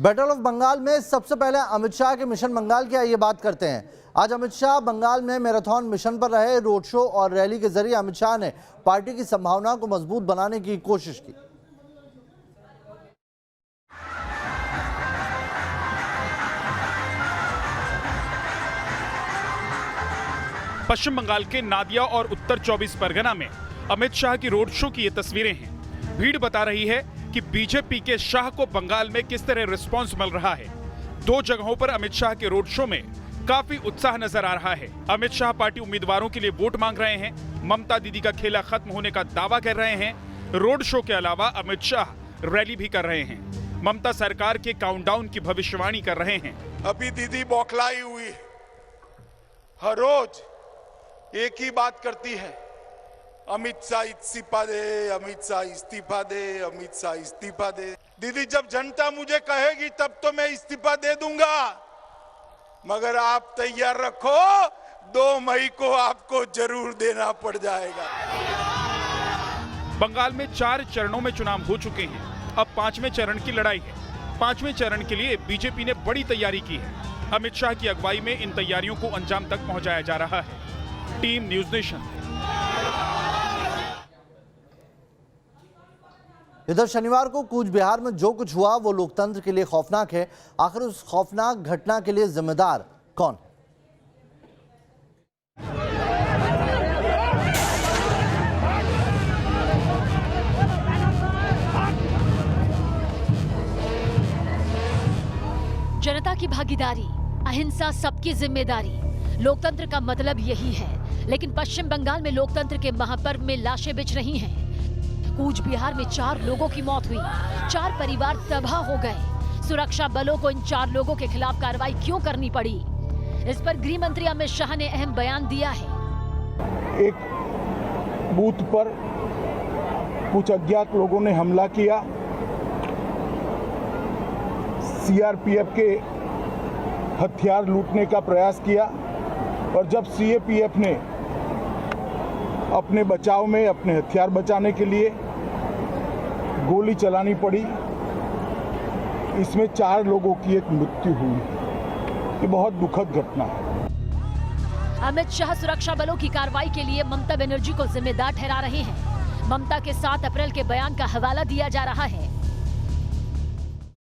Battle of Bengal में सबसे पहले अमित शाह के मिशन बंगाल की आइए बात करते हैं। आज अमित शाह बंगाल में मैराथन मिशन पर रहे। रोड शो और रैली के जरिए अमित शाह ने पार्टी की संभावना को मजबूत बनाने की कोशिश की। पश्चिम बंगाल के नादिया और उत्तर 24 परगना में अमित शाह की रोड शो की ये तस्वीरें हैं। भीड़ बता रही है कि बीजेपी के शाह को बंगाल में किस तरह रिस्पांस मिल रहा है। दो जगहों पर अमित शाह के रोड शो में काफी उत्साह नजर आ रहा है। अमित शाह पार्टी उम्मीदवारों के लिए वोट मांग रहे हैं। ममता दीदी का खेला खत्म होने का दावा कर रहे हैं। रोड शो के अलावा अमित शाह रैली भी कर रहे हैं। ममता सरकार के काउंटडाउन की भविष्यवाणी कर रहे हैं। अभी दीदी बौखलाई हुई, हर रोज एक ही बात करती है, अमित शाह इस्तीफा दे, अमित शाह इस्तीफा दे, अमित शाह इस्तीफा दे। दीदी जब जनता मुझे कहेगी तब तो मैं इस्तीफा दे दूंगा, मगर आप तैयार रखो, 2 मई को आपको जरूर देना पड़ जाएगा। बंगाल में 4 चरणों में चुनाव हो चुके हैं। अब 5वें चरण की लड़ाई है। 5वें चरण के लिए बीजेपी ने बड़ी तैयारी की है। अमित शाह की अगुवाई में इन तैयारियों को अंजाम तक पहुंचाया जा रहा है। Team news nation. इधर शनिवार को कूच बिहार में जो कुछ हुआ वो लोकतंत्र के लिए खौफनाक है। आखिर उस खौफनाक घटना के लिए जिम्मेदार कौन? जनता की भागीदारी, अहिंसा सबकी जिम्मेदारी, लोकतंत्र का मतलब यही है। लेकिन पश्चिम बंगाल में लोकतंत्र के महापर्व में लाशें बिछ रही हैं। कूच बिहार में 4 लोगों की मौत हुई, 4 परिवार तबाह हो गए। सुरक्षा बलों को इन 4 लोगों के खिलाफ कार्रवाई क्यों करनी पड़ी? इस पर गृह मंत्री अमित शाह ने अहम बयान दिया है। एक बूथ पर कुछ अज्ञात लोगों ने हमला किया। सीआरपीएफ के हथियार लूटने का प्रयास किया और जब सीएपीएफ ने अपने बचाव में अपने हथियार बचाने के लिए गोली चलानी पड़ी, इसमें 4 लोगों की एक मृत्यु हुई। ये बहुत दुखद घटना है। अमित शाह सुरक्षा बलों की कार्रवाई के लिए ममता बनर्जी को जिम्मेदार ठहरा रहे हैं। ममता के 7 अप्रैल के बयान का हवाला दिया जा रहा है।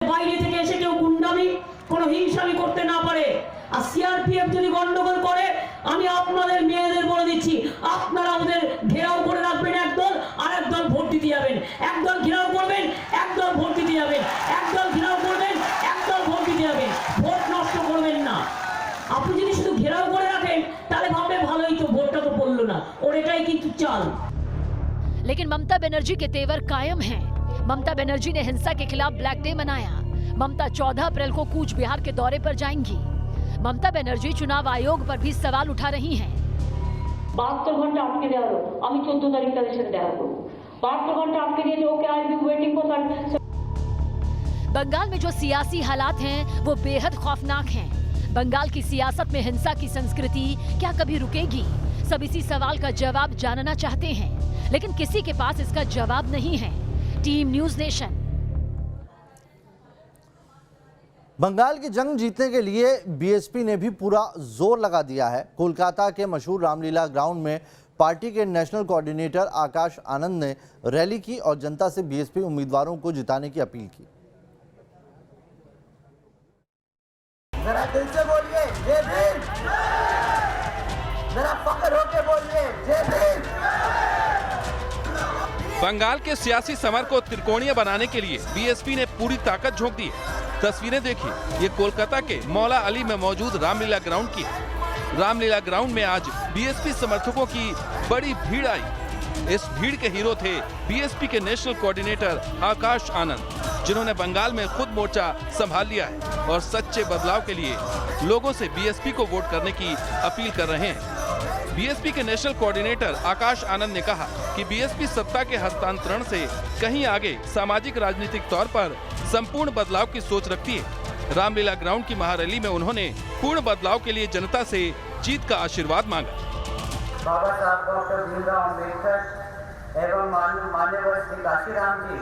বাইরে থেকে এসে কেউ গুন্ডামি কোনো হিংসামি করতে না পারে, আর সিআরপিএফ যদি গন্ডগোল করে আমি আপনাদের মেয়েদের বলে দিচ্ছি, আপনারা ওদের ঘেরাও করে রাখবেন একদল, আর একদল ভোট দিতে যাবেন। একদল ঘেরাও করবেন, একদল ভোট দিতে যাবেন। একদল ঘেরাও করবেন, একদল ভোট দিতে যাবেন। ভোট নষ্ট করবেন না। আপনি যদি শুধু ঘেরাও করে রাখেন তাহলে ভাববেন ভালোই তো, ভোটটা তো পড়লো না। ওর এটাই কিন্তু চাল। लेकिन ममता बनर्जी के तेवर कायम हैं। ममता बनर्जी ने हिंसा के खिलाफ ब्लैक डे मनाया। ममता 14 अप्रैल को कूच बिहार के दौरे पर जाएंगी। ममता बनर्जी चुनाव आयोग पर भी सवाल उठा रही हैं। 72 घंटा आपके दिया लो, আমি 14 तारीख তাদের সাথে দেখা করব। 72 घंटा आपके दिए, okay I be waiting for. Bengal में जो सियासी हालात हैं वो बेहद खौफनाक हैं। बंगाल की सियासत में हिंसा की संस्कृति क्या कभी रुकेगी? सब इसी सवाल का जवाब जानना चाहते हैं, लेकिन किसी के पास इसका जवाब नहीं है। Team news nation. बंगाल की जंग जीतने के लिए बीएसपी ने भी पूरा जोर लगा दिया है। कोलकाता के मशहूर रामलीला ग्राउंड में पार्टी के नेशनल कोऑर्डिनेटर आकाश आनंद ने रैली की और जनता से बीएसपी उम्मीदवारों को जिताने की अपील की। जरा दिल से बोलिए जय भीम, जरा फख्र होके बोलिए जय भीम। बंगाल के सियासी समर को त्रिकोणीय बनाने के लिए बीएसपी ने पूरी ताकत झोंक दी है। तस्वीरें देखिए, ये कोलकाता के मौला अली में मौजूद रामलीला ग्राउंड की है। रामलीला ग्राउंड में आज बीएसपी समर्थकों की बड़ी भीड़ आई। इस भीड़ के हीरो थे बीएसपी के नेशनल कोऑर्डिनेटर आकाश आनंद, जिन्होंने बंगाल में खुद मोर्चा संभाल लिया है और सच्चे बदलाव के लिए लोगों से बीएसपी को वोट करने की अपील कर रहे हैं। बीएसपी के नेशनल कोऑर्डिनेटर आकाश आनंद ने कहा कि बीएसपी सत्ता के हस्तांतरण से कहीं आगे सामाजिक राजनीतिक तौर पर संपूर्ण बदलाव की सोच रखती है। रामलीला ग्राउंड की महारैली में उन्होंने पूर्ण बदलाव के लिए जनता से जीत का आशीर्वाद मांगा। बाबा साहब डॉक्टर भीमराव अम्बेडकर एवं माननीय श्री काशीराम जी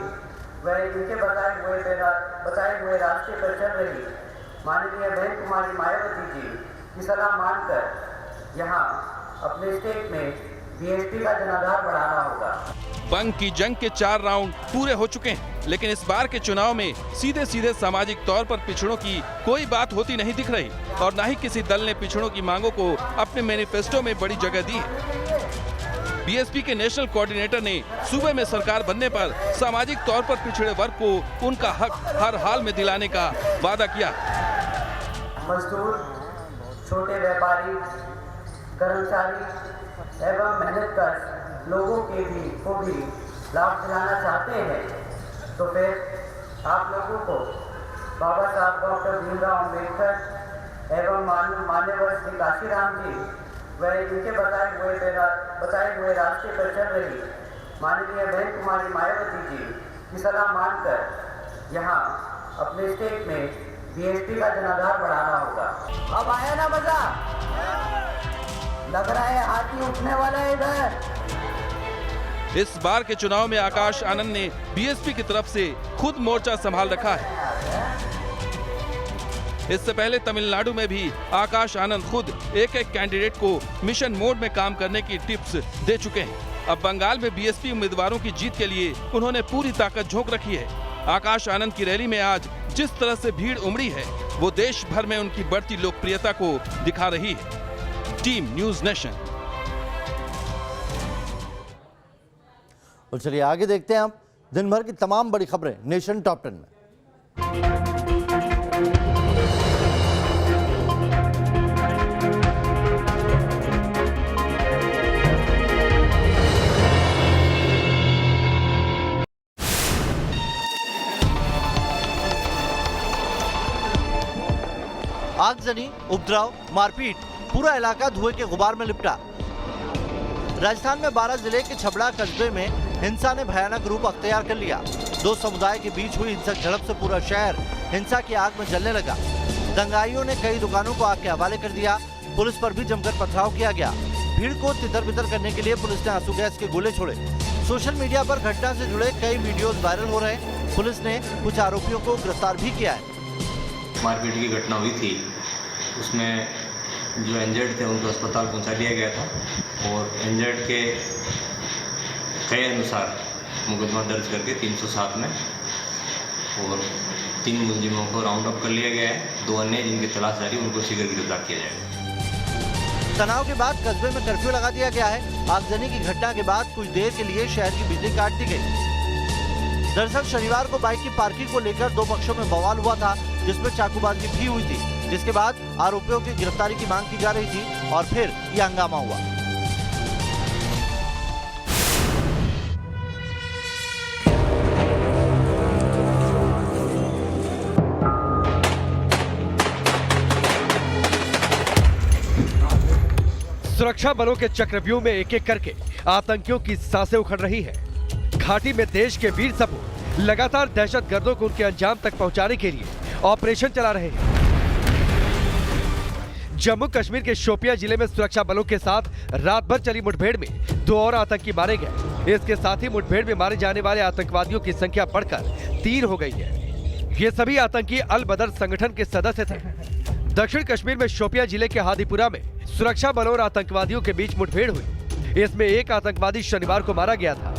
वह इनके बताए हुए रास्ते पर चल रही माननीय बहन कुमारी मायावती जी की सलाह मानकर यहाँ अपने स्टेट में बीएसपी का जनाधार बढ़ाना होगा। बंग की जंग के 4 राउंड पूरे हो चुके हैं, लेकिन इस बार के चुनाव में सीधे सीधे सामाजिक तौर पर पिछड़ों की कोई बात होती नहीं दिख रही और न ही किसी दल ने पिछड़ों की मांगों को अपने मैनिफेस्टो में बड़ी जगह दी है। बीएसपी के नेशनल कोऑर्डिनेटर ने सूबे में सरकार बनने पर सामाजिक तौर पर पिछड़े वर्ग को उनका हक हर हाल में दिलाने का वादा किया। मजदूर, छोटे व्यापारी, कर्मचारी एवं मेहनतकश लोगों को भी लाभ दिलाना चाहते हैं तो फिर आप लोगों को बाबा साहब डॉक्टर भीमराव अम्बेडकर एवं मान्यवर श्री काशीराम जी व इनके बताए हुए रास्ते पर चल रही माननीय बहन कुमारी मायावती जी की सलाह मानकर यहाँ अपने स्टेट में बीएसपी का जनाधार बढ़ाना होगा। अब आया ना मजा, लग रहा है हाथी उठने वाला है इधर। इस बार के चुनाव में आकाश आनंद ने बीएसपी की तरफ से खुद मोर्चा संभाल रखा है। इससे पहले तमिलनाडु में भी आकाश आनंद खुद एक कैंडिडेट को मिशन मोड में काम करने की टिप्स दे चुके हैं। अब बंगाल में बीएसपी उम्मीदवारों की जीत के लिए उन्होंने पूरी ताकत झोंक रखी है। आकाश आनंद की रैली में आज जिस तरह से भीड़ उमड़ी है वो देश भर में उनकी बढ़ती लोकप्रियता को दिखा रही है। Team news nation. और चलिए आगे देखते हैं हम दिन भर की तमाम बड़ी खबरें नेशन टॉप 10 में। आगजनी, उपद्रव, मारपीट, पूरा इलाका धुएं के गुबार में लिपटा। राजस्थान में 12 जिले के छबड़ा कस्बे में हिंसा ने भयानक रूप अख्तियार कर लिया। दो समुदाय के बीच हुई हिंसक झड़प से पूरा शहर हिंसा की आग में जलने लगा। दंगाइयों ने कई दुकानों को आग के हवाले कर दिया। पुलिस पर भी जमकर पथराव किया गया। भीड़ को तितर-बितर करने के लिए पुलिस ने आंसू गैस के गोले छोड़े। सोशल मीडिया पर घटना से जुड़े कई वीडियोज वायरल हो रहे हैं। पुलिस ने कुछ आरोपियों को गिरफ्तार भी किया है। मारपीट की घटना हुई थी, उसमें जो इंजर्ड थे उनको अस्पताल पहुंचा दिया गया था और इंजर्ड के कई अनुसार मुकदमा दर्ज करके 307 में और 3 मुलजिमों को राउंड अप कर लिया गया है। 2 अन्य जिनकी तलाश जारी, उनको शीघ्र गिरफ्तार किया जाएगा। तनाव के बाद कस्बे में कर्फ्यू लगा दिया गया है। आगजनी की घटना के बाद कुछ देर के लिए शहर की बिजली काट दी गई। दरअसल शनिवार को बाइक की पार्किंग को लेकर 2 पक्षों में बवाल हुआ था, जिसमें चाकूबाजी भी हुई थी, जिसके बाद आरोपियों की गिरफ्तारी की मांग की जा रही थी और फिर यह हंगामा हुआ। सुरक्षा बलों के चक्रव्यूह में एक एक करके आतंकियों की सांसें उखड़ रही है। घाटी में देश के वीर सपूत लगातार दहशतगर्दों को उनके अंजाम तक पहुंचाने के लिए ऑपरेशन चला रहे हैं। जम्मू कश्मीर के शोपियां जिले में सुरक्षा बलों के साथ रात भर चली मुठभेड़ में 2 और आतंकी मारे गए। इसके साथ ही मुठभेड़ में मारे जाने वाले आतंकवादियों की संख्या बढ़कर 3 हो गई है। ये सभी आतंकी अल बदर संगठन के सदस्य थे। दक्षिण कश्मीर में शोपियां जिले के हादीपुरा में सुरक्षा बलों और आतंकवादियों के बीच मुठभेड़ हुई। इसमें एक आतंकवादी शनिवार को मारा गया था।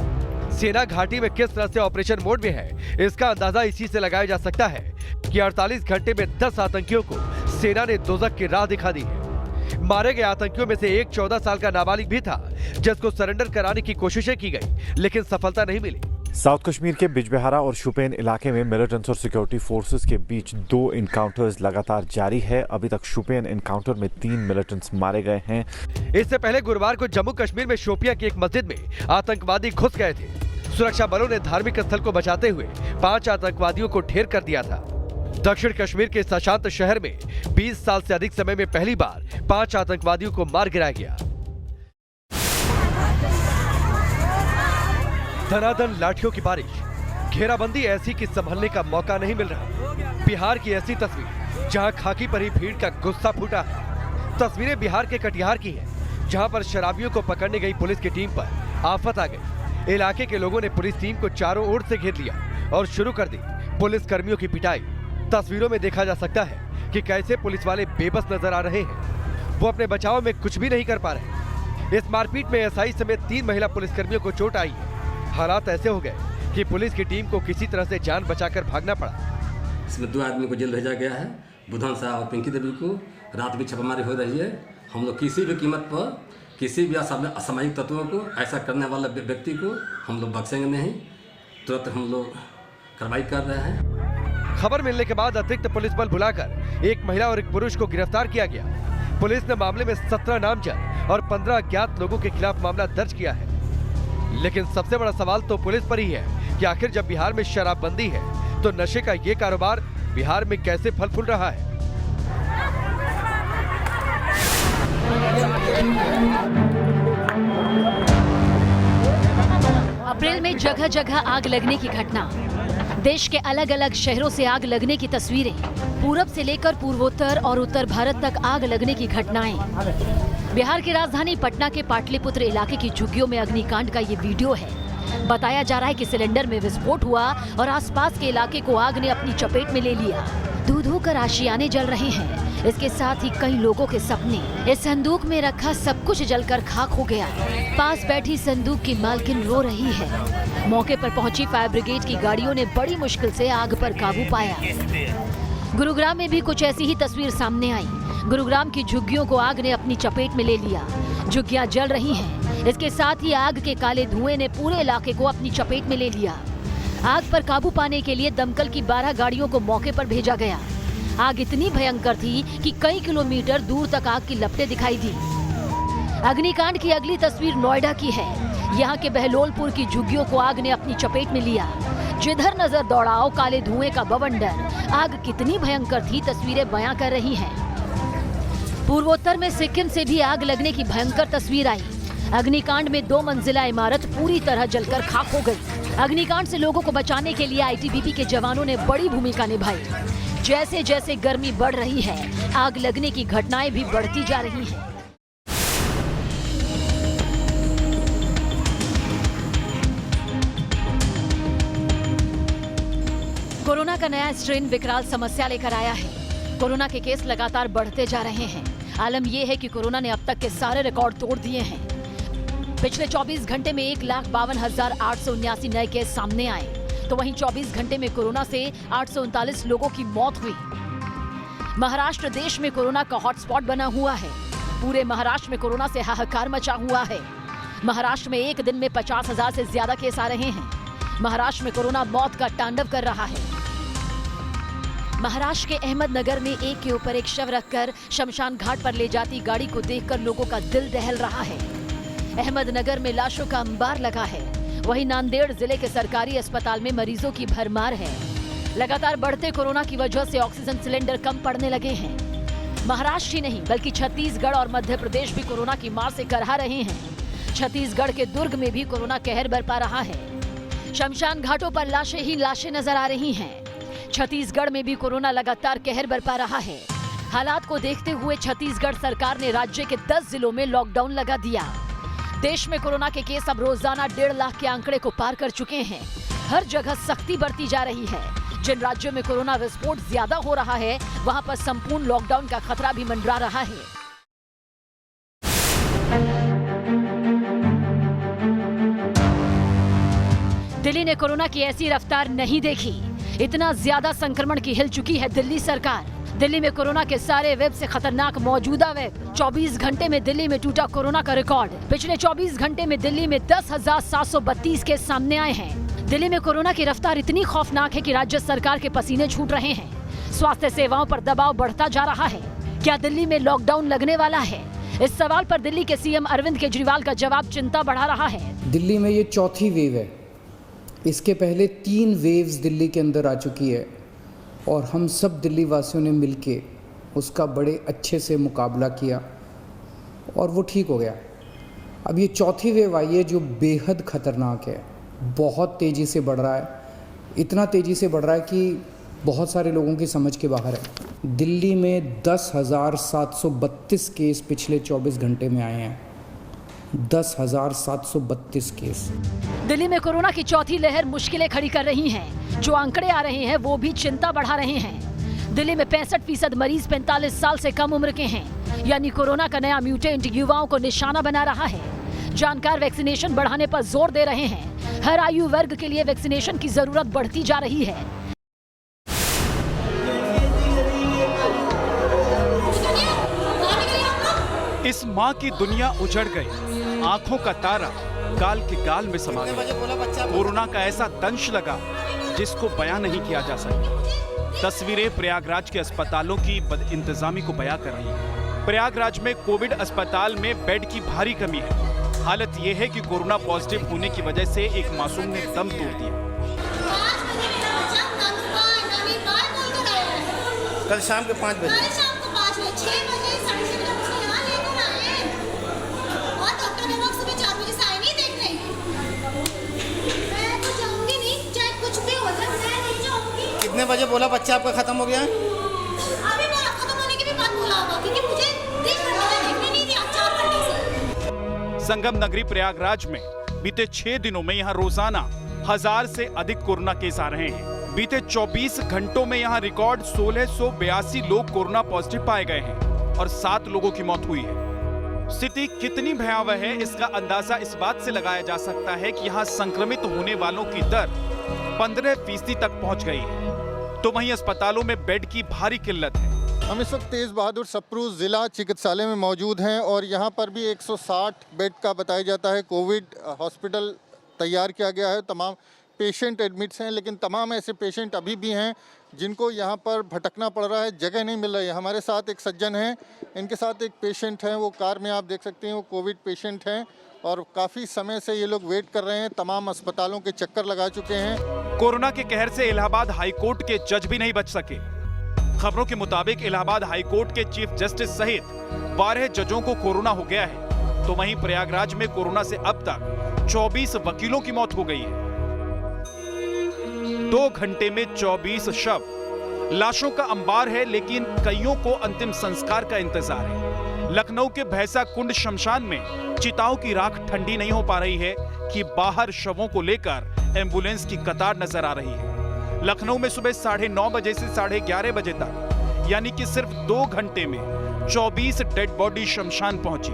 सेना घाटी में किस तरह से ऑपरेशन मोड में है, इसका अंदाजा इसी से लगाया जा सकता है कि 48 घंटे में 10 आतंकियों को सेना ने दोजख की राह दिखा दी है। मारे गए आतंकियों में से एक 14 साल का नाबालिग भी था, जिसको सरेंडर कराने की कोशिशें की गई, लेकिन सफलता नहीं मिली। साउथ कश्मीर के बिजबेहारा और शुपेन इलाके में मिलिटेंट्स और सिक्योरिटी फोर्सेस के बीच 2 इनकाउंटर्स लगातार जारी है। अभी तक शुपेन इनकाउंटर में 3 मिलिटेंट्स मारे गए हैं। इससे पहले गुरुवार को जम्मू कश्मीर में शोपियां की एक मस्जिद में आतंकवादी घुस गए थे। सुरक्षा बलों ने धार्मिक स्थल को बचाते हुए 5 आतंकवादियों को ढेर कर दिया था। दक्षिण कश्मीर के अशांत शहर में 20 साल से अधिक समय में पहली बार 5 आतंकवादियों को मार गिराया गया। धनाधन लाठियों की बारिश, घेराबंदी ऐसी कि संभलने का मौका नहीं मिल रहा। बिहार की ऐसी तस्वीर जहां खाकी पर ही भीड़ का गुस्सा फूटा है। तस्वीरें बिहार के कटिहार की है, जहां पर शराबियों को पकड़ने गई पुलिस की टीम पर आफत आ गई। इलाके के लोगों ने पुलिस टीम को चारों ओर से घेर लिया और शुरू कर दी पुलिस कर्मियों की पिटाई। तस्वीरों में देखा जा सकता है कि कैसे पुलिस वाले बेबस नजर आ रहे हैं। वो अपने बचाव में कुछ भी नहीं कर पा रहे। इस मारपीट में एसआई समेत 3 महिला पुलिसकर्मियों को चोट आई है। हालात ऐसे हो गए कि पुलिस की टीम को किसी तरह से जान बचाकर भागना पड़ा। इसमें 2 आदमी को जेल भेजा गया है, बुधन शाह और पिंकी देवी को। रात भी छापामारी हो रही है। हम लोग किसी भी कीमत पर किसी भी असामाजिक तत्वों को, ऐसा करने वाले व्यक्ति को हम लोग बख्शेंगे नहीं। तुरंत हम लोग कार्रवाई कर रहे हैं। खबर मिलने के बाद अतिरिक्त पुलिस बल बुलाकर एक महिला और एक पुरुष को गिरफ्तार किया गया। पुलिस ने मामले में 17 नामजद और 15 अज्ञात लोगों के खिलाफ मामला दर्ज किया है। लेकिन सबसे बड़ा सवाल तो पुलिस पर ही है कि आखिर जब बिहार में शराबबंदी है तो नशे का ये कारोबार बिहार में कैसे फल फूल रहा है। अप्रैल में जगह जगह आग लगने की घटना, देश के अलग अलग शहरों से आग लगने की तस्वीरें, पूरब से लेकर पूर्वोत्तर और उत्तर भारत तक आग लगने की घटनाएं। बिहार की राजधानी पटना के पाटलिपुत्र इलाके की झुग्गियों में अग्निकांड का ये वीडियो है। बताया जा रहा है कि सिलेंडर में विस्फोट हुआ और आसपास के इलाके को आग ने अपनी चपेट में ले लिया। धू धू कर आशियाने जल रहे हैं। इसके साथ ही कई लोगों के सपने। इस संदूक में रखा सब कुछ जलकर खाक हो गया। पास बैठी संदूक की मालकिन रो रही है। मौके पर पहुंची फायर ब्रिगेड की गाड़ियों ने बड़ी मुश्किल से आग पर काबू पाया। गुरुग्राम में भी कुछ ऐसी ही तस्वीर सामने आई। गुरुग्राम की झुग्गियों को आग ने अपनी चपेट में ले लिया। झुग्गियां जल रही हैं। इसके साथ ही आग के काले धुएं ने पूरे इलाके को अपनी चपेट में ले लिया। आग पर काबू पाने के लिए दमकल की 12 गाड़ियों को मौके पर भेजा गया। आग इतनी भयंकर थी कि कई किलोमीटर दूर तक आग की लपटें दिखाई दी। अग्निकांड की अगली तस्वीर नोएडा की है। यहाँ के बहलोलपुर की झुग्गियों को आग ने अपनी चपेट में लिया। जिधर नजर दौड़ाओ काले धुएं का बवंडर। आग कितनी भयंकर थी, तस्वीरें बयां कर रही हैं। पूर्वोत्तर में सिक्किम से भी आग लगने की भयंकर तस्वीर आई। अग्निकांड में 2 मंजिला इमारत पूरी तरह जलकर खाक हो गई। अग्निकांड से लोगों को बचाने के लिए आईटीबीपी के जवानों ने बड़ी भूमिका निभाई। जैसे जैसे गर्मी बढ़ रही है, आग लगने की घटनाएं भी बढ़ती जा रही हैं। कोरोना का नया स्ट्रेन विकराल समस्या लेकर आया है। कोरोना के केस लगातार बढ़ते जा रहे हैं। आलम यह है कि कोरोना ने अब तक के सारे रिकॉर्ड तोड़ दिए हैं। पिछले 24 घंटे में 1,52,879 नए केस सामने आए, तो वहीं 24 घंटे में कोरोना से 839 लोगों की मौत हुई। महाराष्ट्र देश में कोरोना का हॉटस्पॉट बना हुआ है। पूरे महाराष्ट्र में कोरोना से हाहाकार मचा हुआ है। महाराष्ट्र में एक दिन में 50,000 से ज्यादा केस आ रहे हैं। महाराष्ट्र में कोरोना मौत का तांडव कर रहा है। महाराष्ट्र के अहमदनगर में एक के ऊपर एक शव रखकर शमशान घाट पर ले जाती गाड़ी को देखकर लोगों का दिल दहल रहा है। अहमदनगर में लाशों का अंबार लगा है। वहीं नांदेड़ जिले के सरकारी अस्पताल में मरीजों की भरमार है। लगातार बढ़ते कोरोना की वजह से ऑक्सीजन सिलेंडर कम पड़ने लगे हैं। महाराष्ट्र ही नहीं बल्कि छत्तीसगढ़ और मध्य प्रदेश भी कोरोना की मार से करहा रहे हैं। छत्तीसगढ़ के दुर्ग में भी कोरोना कहर बरपा रहा है। शमशान घाटों पर लाशें ही लाशें नजर आ रही हैं। छत्तीसगढ़ में भी कोरोना लगातार कहर बरपा रहा है। हालात को देखते हुए छत्तीसगढ़ सरकार ने राज्य के 10 जिलों में लॉकडाउन लगा दिया। देश में कोरोना के केस अब रोजाना 1.5 लाख के आंकड़े को पार कर चुके हैं। हर जगह सख्ती बरती जा रही है। जिन राज्यों में कोरोना विस्फोट ज्यादा हो रहा है, वहां पर संपूर्ण लॉकडाउन का खतरा भी मंडरा रहा है। दिल्ली ने कोरोना की ऐसी रफ्तार नहीं देखी। इतना ज्यादा संक्रमण की हिल चुकी है दिल्ली सरकार। दिल्ली में कोरोना के सारे वेब से खतरनाक मौजूदा वेब। 24 घंटे में दिल्ली में टूटा कोरोना का रिकॉर्ड। पिछले 24 घंटे में दिल्ली में 10,732 केस सामने आए हैं। दिल्ली में कोरोना की रफ्तार इतनी खौफनाक है कि राज्य सरकार के पसीने छूट रहे हैं। स्वास्थ्य सेवाओं पर दबाव बढ़ता जा रहा है। क्या दिल्ली में लॉकडाउन लगने वाला है? इस सवाल पर दिल्ली के सीएम अरविंद केजरीवाल का जवाब चिंता बढ़ा रहा है। दिल्ली में ये चौथी वेव है। इसके पहले 3 वेव्स दिल्ली के अंदर आ चुकी है और हम सब दिल्ली वासियों ने मिलके उसका बड़े अच्छे से मुकाबला किया और वो ठीक हो गया। अब ये चौथी वेव आई है जो बेहद ख़तरनाक है। बहुत तेज़ी से बढ़ रहा है। इतना तेज़ी से बढ़ रहा है कि बहुत सारे लोगों की समझ के बाहर है। दिल्ली में 10,732 केस पिछले 24 घंटे में आए हैं। 10,732 केस। दिल्ली में कोरोना की चौथी लहर मुश्किलें खड़ी कर रही हैं। जो आंकड़े आ रहे हैं वो भी चिंता बढ़ा रहे हैं। दिल्ली में 65% मरीज 45 साल से कम उम्र के हैं, यानी कोरोना का नया म्यूटेंट युवाओं को निशाना बना रहा है। जानकार वैक्सीनेशन बढ़ाने पर जोर दे रहे हैं। हर आयु वर्ग के लिए वैक्सीनेशन की जरूरत बढ़ती जा रही है। इस माँ की दुनिया उजड़ गई, आंखों का तारा गाल के गाल में समा गया। कोरोना का ऐसा दंश लगा जिसको बयां नहीं किया जा सकता। तस्वीरें प्रयागराज के अस्पतालों की बदइंतजामी को बयां कर रही हैं। प्रयागराज में कोविड अस्पताल में बेड की भारी कमी है। हालत यह है कि कोरोना पॉजिटिव होने की वजह से एक मासूम ने दम तोड़ दिया। कल शाम के 5 बजे कितने बजे बोला बच्चा आपका खत्म हो गया? अभी बोला, खत्म होने की भी बात बोला होगा, क्योंकि मुझे 30 घंटे देखने नहीं दिया, 4 घंटे से। संगम नगरी प्रयागराज में बीते 6 दिनों में यहाँ रोजाना 1000 से अधिक कोरोना केस आ रहे हैं। बीते 24 घंटों में यहाँ रिकॉर्ड 1682 लोग कोरोना पॉजिटिव पाए गए हैं और 7 लोगों की मौत हुई है। स्थिति कितनी भयावह है इसका अंदाजा इस बात से लगाया जा सकता है कि यहाँ संक्रमित होने वालों की दर 15% तक पहुंच गई है, तो वहीं अस्पतालों में बेड की भारी किल्लत है। हम इस वक्त तेज बहादुर सप्रू जिला चिकित्सालय में मौजूद हैं और यहाँ पर भी 160 बेड का बताया जाता है कोविड हॉस्पिटल तैयार किया गया है। तमाम पेशेंट एडमिट्स हैं, लेकिन तमाम ऐसे पेशेंट अभी भी हैं जिनको यहाँ पर भटकना पड़ रहा है, जगह नहीं मिल रही है। हमारे साथ एक सज्जन हैं, इनके साथ एक पेशेंट हैं, वो कार में आप देख सकते हैं, वो कोविड पेशेंट हैं और काफ़ी समय से ये लोग वेट कर रहे हैं। तमाम अस्पतालों के चक्कर लगा चुके हैं। कोरोना के कहर से इलाहाबाद हाईकोर्ट के जज भी नहीं बच सके। खबरों के मुताबिक इलाहाबाद हाईकोर्ट के चीफ जस्टिस सहित 12 जजों को कोरोना हो गया है, तो वहीं प्रयागराज में कोरोना से अब तक 24 वकीलों की मौत हो गई है। 2 घंटे में 24 शव। लाशों का अंबार है, लेकिन कईयों को अंतिम संस्कार का इंतजार है। लखनऊ के भैंसा कुंड शमशान में चिताओं की राख ठंडी नहीं हो पा रही है कि बाहर शवों को लेकर एम्बुलेंस की कतार नजर आ रही है। लखनऊ में सुबह 9:30 बजे से 11:30 बजे तक, यानी कि सिर्फ 2 घंटे में 24 डेड बॉडी शमशान पहुंची।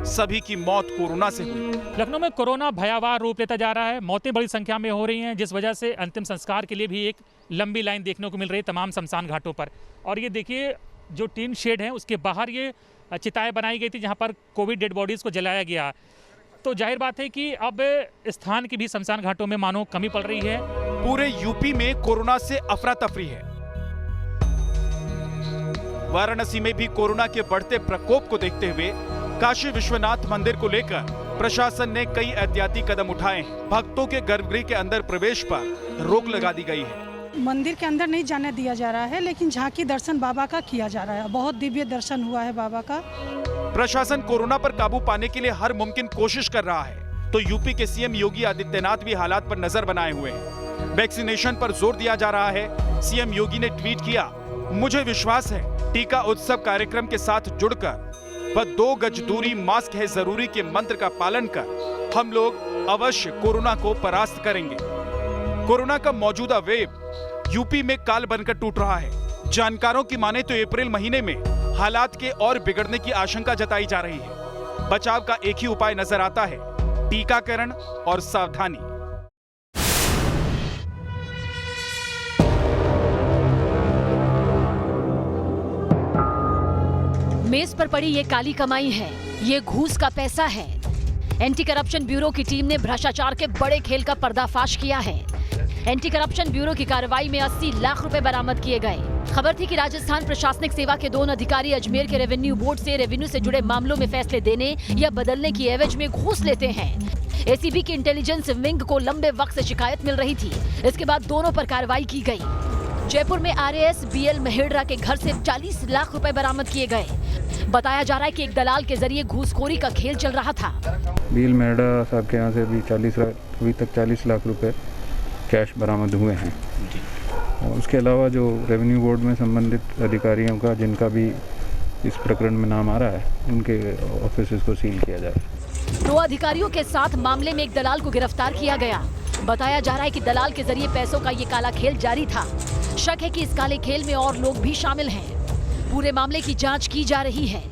सभी की मौत कोरोना से हुई। लखनऊ में कोरोना भयावह रूप लेता जा रहा है। मौतें बड़ी संख्या में हो रही हैं, जिस वजह से अंतिम संस्कार के लिए भी एक लंबी लाइन देखने को मिल रही है तमाम शमशान घाटों पर। और ये देखिए, जो टीन शेड है उसके बाहर ये चिताएं बनाई गई थी जहां पर कोविड डेड बॉडीज़ को जलाया गया। तो जाहिर बात है कि अब स्थान की भी शमशान घाटों में मानो कमी पड़ रही है। पूरे यूपी में कोरोना से अफरा तफरी है। वाराणसी में भी कोरोना के बढ़ते प्रकोप को देखते हुए काशी विश्वनाथ मंदिर को लेकर प्रशासन ने कई एहतियाती कदम उठाए हैं। भक्तों के गर्भगृह के अंदर प्रवेश पर रोक लगा दी गई है। मंदिर के अंदर नहीं जाने दिया जा रहा है, लेकिन झांकी दर्शन बाबा का किया जा रहा है। बहुत दिव्य दर्शन हुआ है बाबा का। प्रशासन कोरोना पर काबू पाने के लिए हर मुमकिन कोशिश कर रहा है, तो यूपी के सीएम योगी आदित्यनाथ भी हालात पर नजर बनाए हुए हैं। वैक्सीनेशन पर जोर दिया जा रहा है। सीएम योगी ने ट्वीट किया, मुझे विश्वास है टीका उत्सव कार्यक्रम के साथ जुड़कर व 2 गज दूरी, मास्क है जरूरी के मंत्र का पालन कर हम लोग अवश्य कोरोना को परास्त करेंगे। कोरोना का मौजूदा वेव यूपी में काल बनकर टूट रहा है। जानकारों की माने तो अप्रैल महीने में हालात के और बिगड़ने की आशंका जताई जा रही है। बचाव का एक ही उपाय नजर आता है, टीकाकरण और सावधानी। मेज पर पड़ी ये काली कमाई है, ये घूस का पैसा है। एंटी करप्शन ब्यूरो की टीम ने भ्रष्टाचार के बड़े खेल का पर्दाफाश किया है। एंटी करप्शन ब्यूरो की कार्रवाई में 80 लाख रुपए बरामद किए गए। खबर थी कि राजस्थान प्रशासनिक सेवा के 2 अधिकारी अजमेर के रेवेन्यू बोर्ड से रेवेन्यू से जुड़े मामलों में फैसले देने या बदलने की एवज में घूस लेते हैं। एसीबी की इंटेलिजेंस विंग को लंबे वक्त से शिकायत मिल रही थी। इसके बाद दोनों पर कार्रवाई की गई। जयपुर में आरएएस बीएल मेहड़ा के घर से 40 लाख रुपए बरामद किए गए। बताया जा रहा है कि एक दलाल के जरिए घूसखोरी का खेल चल रहा था। बीएल मेहड़ा साहब के यहाँ से भी अभी तक 40 लाख रुपए कैश बरामद हुए हैं। और उसके अलावा जो रेवेन्यू बोर्ड में संबंधित अधिकारियों का जिनका भी इस प्रकरण में नाम आ रहा है, उनके ऑफिस को सील किया जा रहा है। 2 अधिकारियों के साथ मामले में एक दलाल को गिरफ्तार किया गया। बताया जा रहा है कि दलाल के जरिए पैसों का ये काला खेल जारी था। शक है कि इस काले खेल में और लोग भी शामिल हैं। पूरे मामले की जांच की जा रही है।